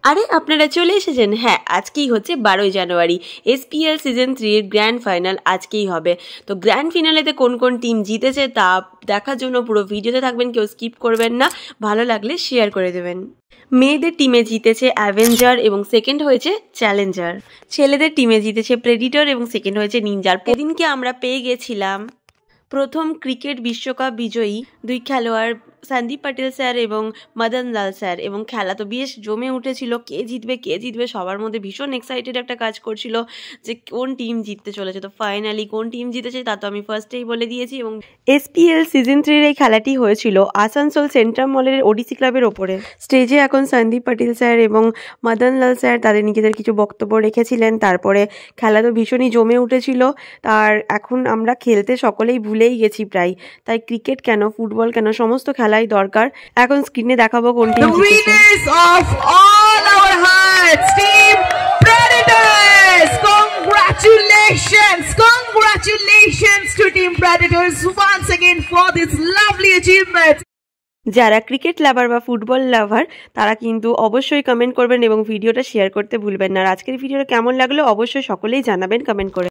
আরে আপনারা চলে এসেছেন। হ্যাঁ, আজকেই হচ্ছে 12ই জানুয়ারি SPL সিজন 3 এর গ্র্যান্ড ফাইনাল আজকেই হবে। তো গ্র্যান্ড ফিনালেতে কোন কোন টিম জিতেছে তা দেখার জন্য পুরো ভিডিওতে থাকবেন, কেউ স্কিপ করবেন না। ভালো লাগলে শেয়ার করে দেবেন। মেয়েদের টিমে জিতেছে অ্যাভেঞ্জার এবং সেকেন্ড হয়েছে চ্যালেঞ্জার। ছেলেদের টিমে জিতেছে প্রেডিটর এবং সেকেন্ড হয়েছে নিনজার। সেদিনকে আমরা পেয়ে গেছিলাম প্রথম ক্রিকেট বিশ্বকাপ বিজয়ী দুই খেলোয়াড় সন্দীপ পাটিল স্যার এবং মদন লাল স্যার, এবং খেলা তো বেশ জমে উঠেছিল। কে জিতবে সবার মধ্যে ভীষণ এক্সাইটেড একটা কাজ করছিল যে কোন টিম জিততে চলেছে। তো ফাইনালি কোন টিম জিতেছে তা তো আমি ফার্স্টেই বলে দিয়েছি। এবং SPL সিজন 3 এই খেলাটি হয়েছিল আসানসোল সেন্ট্রাল মলের ওডিসি ক্লাবের ওপরে। স্টেজে এখন সন্দীপ পাটিল স্যার এবং মদন লাল স্যার তাদের নিজেদের কিছু বক্তব্য রেখেছিলেন। তারপরে খেলা তো ভীষণই জমে উঠেছিল। আর এখন আমরা খেলতে সকলেই ভুলেই গেছি প্রায়। তাই ক্রিকেট কেন, ফুটবল কেন, সমস্ত খেলাই দরকার। এখন স্ক্রিনে দেখাবো কোন টিম জিতেছে। The winners of all our hearts, Team Predators! Congratulations to Team Predators once again for this lovely achievement. যারা ক্রিকেট লাভার বা ফুটবল লাভার তারা কিন্তু অবশ্যই কমেন্ট করবেন এবং ভিডিওটা শেয়ার করতে ভুলবেন না। আর আজকের ভিডিওটা কেমন লাগলো অবশ্যই সকলেই জানাবেন কমেন্ট করে।